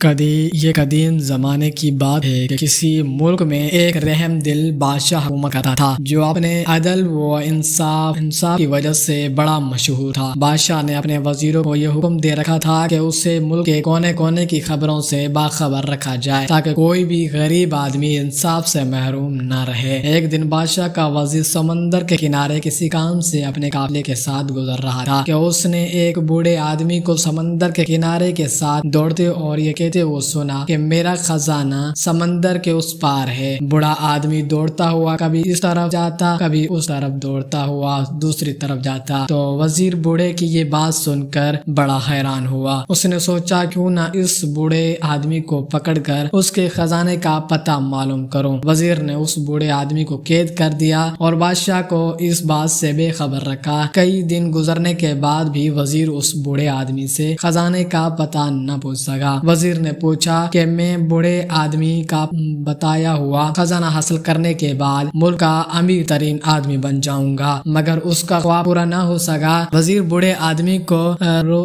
یہ قدیم زمانے کی بات ہے کہ کسی ملک میں ایک رحم دل بادشاہ حکومت کرتا تھا جو اپنے عدل و انصاف کی وجہ سے بڑا مشہور تھا۔ بادشاہ نے اپنے وزیروں کو یہ حکم دے رکھا تھا کہ اسے ملک کے کونے کونے کی خبروں سے باخبر رکھا جائے تاکہ کوئی بھی غریب آدمی انصاف سے محروم نہ رہے۔ ایک دن بادشاہ کا وزیر سمندر کے کنارے کسی کام سے اپنے قافلے کے ساتھ گزر رہا تھا کہ اس نے ایک بوڑھے آدمی کو سمندر کے کنارے کے ساتھ دوڑتے اور یہ کہتے وہ سنا کہ میرا خزانہ سمندر کے اس پار ہے۔ بوڑھا آدمی دوڑتا ہوا کبھی اس طرف جاتا کبھی اس طرف، دوڑتا ہوا دوسری طرف جاتا تو وزیر بوڑھے کی یہ بات سن کر بڑا حیران ہوا۔ اس نے سوچا کیوں نہ اس بوڑھے آدمی کو پکڑ کر اس کے خزانے کا پتہ معلوم کروں۔ وزیر نے اس بوڑھے آدمی کو قید کر دیا اور بادشاہ کو اس بات سے بے خبر رکھا۔ کئی دن گزرنے کے بعد بھی وزیر اس بوڑھے آدمی سے خزانے کا پتہ نہ پوچھ سکا۔ وزیر نے پوچھا کہ میں بوڑھے آدمی کا بتایا ہوا خزانہ حاصل کرنے کے بعد ملک کا امیر ترین آدمی بن جاؤں گا، مگر اس کا خواب پورا نہ ہو سکا۔ وزیر بوڑھے آدمی کو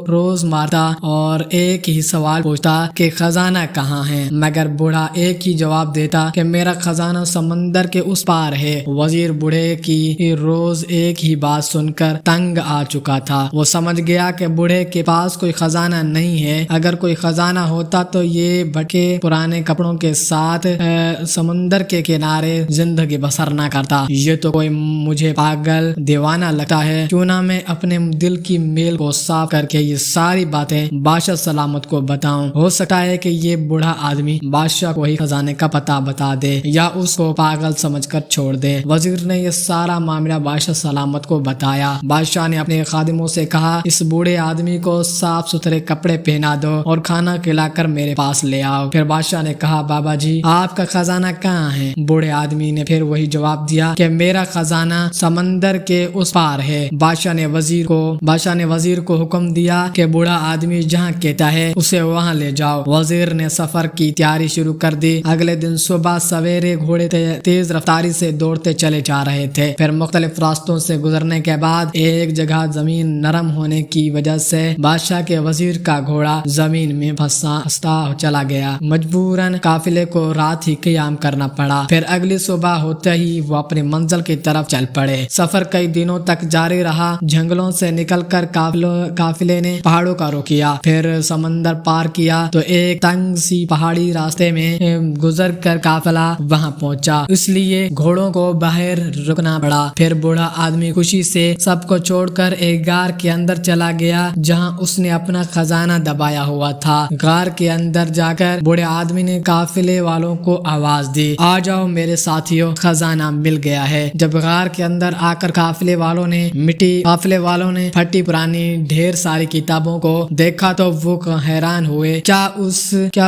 روز مارتا اور ایک ہی سوال پوچھتا کہ خزانہ کہاں ہے، مگر بوڑھا ایک ہی جواب دیتا کہ میرا خزانہ سمندر کے اس پار ہے۔ وزیر بوڑھے کی روز ایک ہی بات سن کر تنگ آ چکا تھا۔ وہ سمجھ گیا کہ بوڑھے کے پاس کوئی خزانہ نہیں ہے۔ اگر کوئی خزانہ ہوتا تو یہ بھٹکے پرانے کپڑوں کے ساتھ سمندر کے کنارے زندگی بسر نہ کرتا۔ یہ تو کوئی مجھے پاگل دیوانہ لگتا ہے، کیوں نہ میں اپنے دل کی میل کو صاف کر کے یہ ساری باتیں بادشاہ سلامت کو بتاؤں۔ ہو سکتا ہے کہ یہ بوڑھا آدمی بادشاہ کو ہی خزانے کا پتہ بتا دے یا اس کو پاگل سمجھ کر چھوڑ دے۔ وزیر نے یہ سارا معاملہ بادشاہ سلامت کو بتایا۔ بادشاہ نے اپنے خادموں سے کہا اس بوڑھے آدمی کو صاف ستھرے کپڑے پہنا دو اور کھانا کھلا کر میرے پاس لے آؤ۔ پھر بادشاہ نے کہا بابا جی آپ کا خزانہ کہاں ہے؟ بوڑھے آدمی نے پھر وہی جواب دیا کہ میرا خزانہ سمندر کے اس پار ہے۔ بادشاہ نے وزیر کو حکم دیا کہ بوڑھا آدمی جہاں کہتا ہے اسے وہاں لے جاؤ۔ وزیر نے سفر کی تیاری شروع کر دی۔ اگلے دن صبح سویرے گھوڑے تیز رفتاری سے دوڑتے چلے جا رہے تھے۔ پھر مختلف راستوں سے گزرنے کے بعد ایک جگہ زمین نرم ہونے کی وجہ سے بادشاہ کے وزیر کا گھوڑا زمین میں پھنستا چلا گیا۔ مجبوراً قافلے کو رات ہی قیام کرنا پڑا۔ پھر اگلی صبح ہوتے ہی وہ اپنی منزل کی طرف چل پڑے۔ سفر کئی دنوں تک جاری رہا۔ جنگلوں سے نکل کر قافلے نے پہاڑوں کا رخ کیا، پھر سمندر پار کیا تو ایک تنگ سی پہاڑی راستے میں گزر کر قافلہ وہاں پہنچا، اس لیے گھوڑوں کو باہر رکنا پڑا۔ پھر بوڑھا آدمی خوشی سے سب کو چھوڑ کر ایک غار کے اندر چلا گیا جہاں اس نے اپنا خزانہ دبایا ہوا تھا۔ غار کے اندر جا کر بوڑھے آدمی نے قافلے والوں کو آواز دی آ جاؤ میرے ساتھیوں، خزانہ مل گیا ہے۔ جب غار کے اندر آ کر قافلے والوں نے پھٹی پرانی ڈھیر ساری کتابوں کو دیکھا تو وہ حیران ہوئے، کیا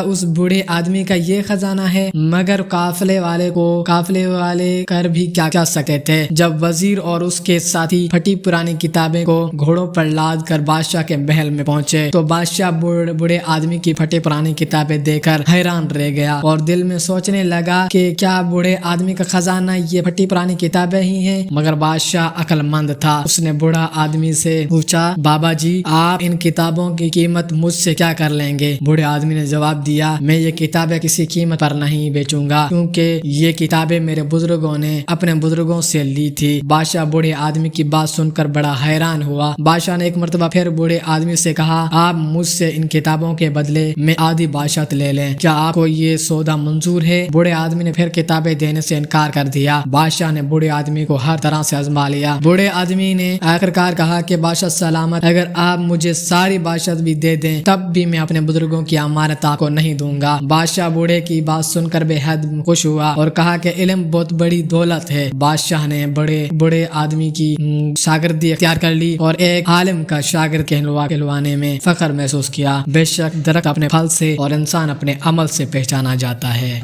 اس بوڑھے آدمی کا یہ خزانہ ہے؟ مگر قافلے والے کر بھی کیا کہہ سکتے تھے۔ جب وزیر اور اس کے ساتھی پھٹی پرانی کتابیں کو گھوڑوں پر لاد کر بادشاہ کے محل میں پہنچے تو بادشاہ بوڑھے آدمی کی پھٹی پرانی کتابیں دیکھ کر حیران رہ گیا اور دل میں سوچنے لگا کہ کیا بوڑھے آدمی کا خزانہ یہ پھٹی پرانی کتابیں ہی ہیں؟ مگر بادشاہ عقل مند تھا۔ اس نے بوڑھا آدمی سے پوچھا بابا جی آپ ان کتابوں کی قیمت مجھ سے کیا کر لیں گے؟ بوڑھے آدمی نے جواب دیا میں یہ کتابیں کسی قیمت پر نہیں بیچوں گا، کیونکہ یہ کتابیں میرے بزرگوں نے اپنے بزرگوں سے لی تھی۔ بادشاہ بوڑھے آدمی کی بات سن کر بڑا حیران ہوا۔ بادشاہ نے ایک مرتبہ پھر بوڑھے آدمی سے کہا آپ مجھ سے ان کتابوں کے بدلے میں آدھی بادشاہت لے لیں، کیا آپ کو یہ سودا منظور ہے؟ بوڑھے آدمی نے پھر کتابیں دینے سے انکار کر دیا۔ بادشاہ نے بوڑھے آدمی کو ہر طرح سے آزما لیا۔ بوڑھے آدمی نے آخرکار کہا کہ بادشاہ سلامت، اگر آپ مجھے ساری بادشاہت بھی دے دیں تب بھی میں اپنے بزرگوں کی امانت آپ کو نہیں دوں گا۔ بادشاہ بوڑھے کی بات سن کر بے حد خوش ہوا اور کہا کہ علم بہت بڑی دولت ہے۔ بادشاہ نے بڑے آدمی کی شاگردی اختیار کر لی اور ایک عالم کا شاگرد کہلوانے میں فخر محسوس کیا۔ بے شک درخت اپنے پھل سے اور انسان اپنے عمل سے پہچانا جاتا ہے۔